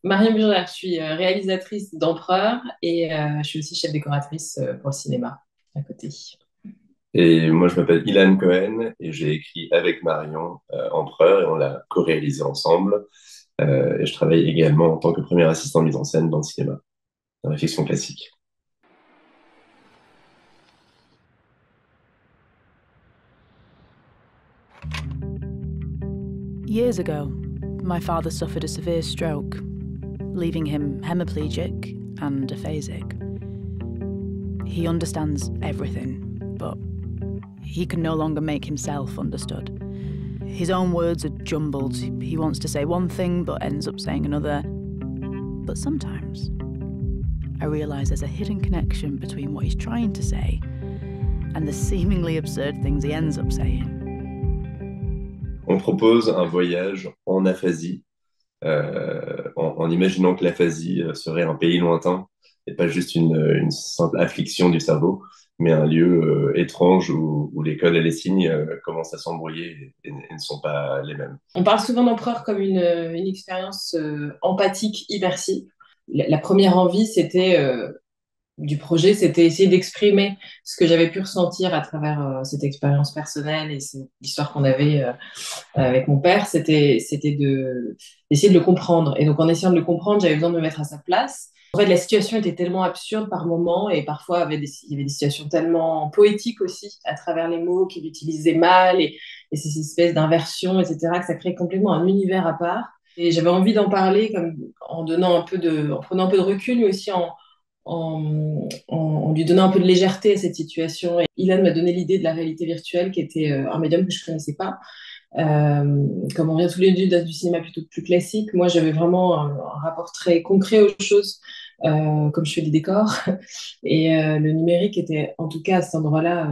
Marion Burger, je suis réalisatrice d'Empereur et je suis aussi chef décoratrice pour le cinéma à côté. Et moi, je m'appelle Ilan Cohen et j'ai écrit avec Marion Empereur et on l'a co-réalisé ensemble. Et je travaille également en tant que premier assistant mise en scène dans le cinéma, dans la fiction classique. Years ago, my father suffered a severe stroke, leaving him hemiplegic and aphasic. He understands everything, but he can no longer make himself understood. His own words are jumbled. He wants to say one thing, but ends up saying another. But sometimes, I realise there's a hidden connection between what he's trying to say and the seemingly absurd things he ends up saying. On propose un voyage en aphasie, en imaginant que l'aphasie serait un pays lointain et pas juste une simple affliction du cerveau, mais un lieu étrange où les codes et les signes commencent à s'embrouiller et ne sont pas les mêmes. On parle souvent d'Empereur comme une expérience empathique, immersive. La première envie, du projet, c'était essayer d'exprimer ce que j'avais pu ressentir à travers cette expérience personnelle et l'histoire qu'on avait avec mon père, d'essayer de le comprendre. Et donc, en essayant de le comprendre, j'avais besoin de me mettre à sa place. En fait, la situation était tellement absurde par moments et parfois il y avait des situations tellement poétiques aussi à travers les mots qu'il utilisait mal et ces espèces d'inversions, etc., que ça crée complètement un univers à part. Et j'avais envie d'en parler comme, en prenant un peu de recul, mais aussi en lui donnant un peu de légèreté à cette situation. Et Ilan m'a donné l'idée de la réalité virtuelle, qui était un médium que je ne connaissais pas. Comme on vient tous les deux du cinéma plutôt plus classique, moi j'avais vraiment un rapport très concret aux choses, comme je fais des décors. Et le numérique était en tout cas à cet endroit-là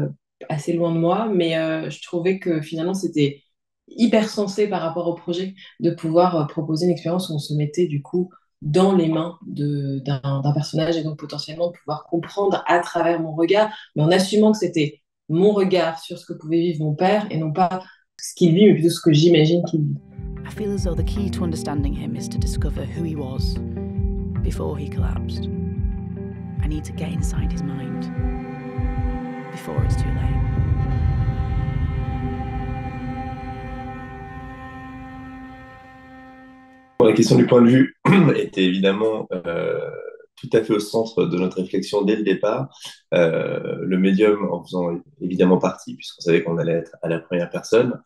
assez loin de moi, mais je trouvais que finalement c'était hyper sensé par rapport au projet de pouvoir proposer une expérience où on se mettait du coup dans les mains d'un personnage et donc potentiellement de pouvoir comprendre à travers mon regard, mais en assumant que c'était mon regard sur ce que pouvait vivre mon père et non pas ce qu'il vit, mais plutôt ce que j'imagine qu'il vit. I feel as though the key to understanding him is to discover who he was before he collapsed. I need to get inside his mind before it's too late. Bon, la question du point de vue était évidemment tout à fait au centre de notre réflexion dès le départ. Le médium en faisant évidemment partie, puisqu'on savait qu'on allait être à la première personne,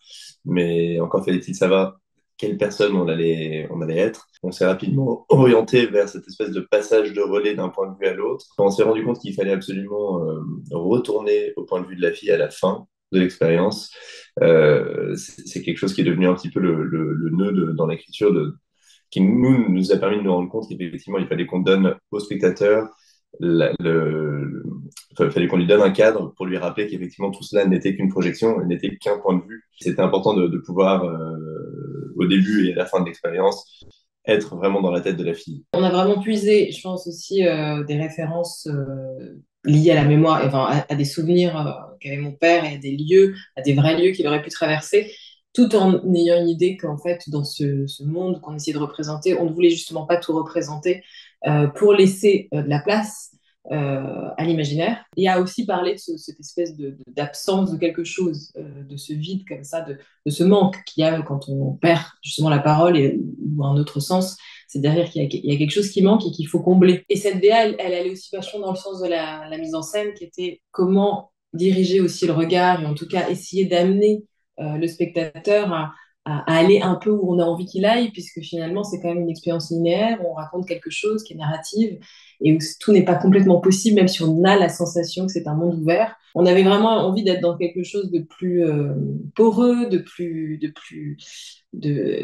mais encore fallait-il savoir quelle personne on allait être. On s'est rapidement orienté vers cette espèce de passage de relais d'un point de vue à l'autre. On s'est rendu compte qu'il fallait absolument retourner au point de vue de la fille à la fin de l'expérience. C'est quelque chose qui est devenu un petit peu le nœud dans l'écriture qui nous a permis de nous rendre compte qu'effectivement, il fallait qu'on donne au spectateur, il fallait qu'on lui donne un cadre pour lui rappeler qu'effectivement tout cela n'était qu'une projection, n'était qu'un point de vue. C'était important de pouvoir, au début et à la fin de l'expérience, être vraiment dans la tête de la fille. On a vraiment puisé, je pense aussi, des références liées à la mémoire, enfin, à des souvenirs qu'avait mon père et à des lieux, à des vrais lieux qu'il aurait pu traverser, tout en ayant une idée qu'en fait, dans ce monde qu'on essayait de représenter, on ne voulait justement pas tout représenter pour laisser de la place à l'imaginaire et à aussi parler de cette espèce d'absence de quelque chose, de ce vide comme ça, de ce manque qu'il y a quand on perd justement la parole ou un autre sens. C'est-à-dire qu'il y a quelque chose qui manque et qu'il faut combler. Et cette DA, elle allait aussi vachement dans le sens de la mise en scène, qui était comment diriger aussi le regard et en tout cas essayer d'amener le spectateur à aller un peu où on a envie qu'il aille, puisque finalement c'est quand même une expérience linéaire, où on raconte quelque chose qui est narrative et où tout n'est pas complètement possible, même si on a la sensation que c'est un monde ouvert. On avait vraiment envie d'être dans quelque chose de plus poreux, de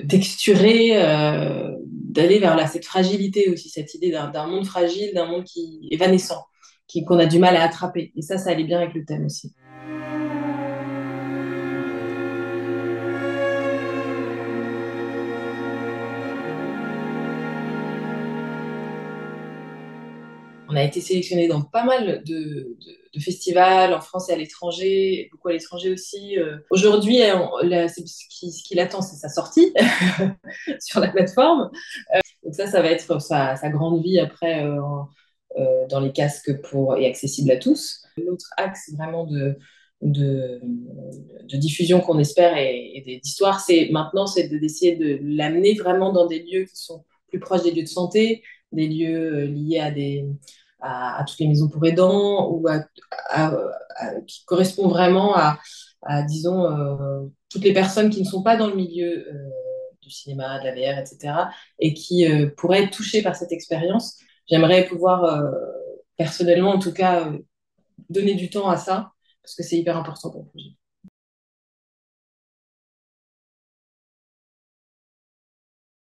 texturé, d'aller vers cette fragilité aussi, cette idée d'un monde fragile, d'un monde qui évanescent, qu'on a du mal à attraper. Et ça allait bien avec le thème aussi. On a été sélectionné dans pas mal de festivals en France et à l'étranger, beaucoup à l'étranger aussi. Aujourd'hui, ce qui l'attend, c'est sa sortie sur la plateforme. Donc ça va être sa grande vie après dans les casques et accessible à tous. L'autre axe vraiment de, de diffusion qu'on espère et d'histoire, c'est d'essayer de l'amener vraiment dans des lieux qui sont plus proches des lieux de santé, des lieux liés à toutes les maisons pour aidants ou à- qui correspondent vraiment disons, toutes les personnes qui ne sont pas dans le milieu du cinéma, de la VR, etc., et qui pourraient être touchées par cette expérience. J'aimerais pouvoir, personnellement en tout cas, donner du temps à ça, parce que c'est hyper important pour le projet.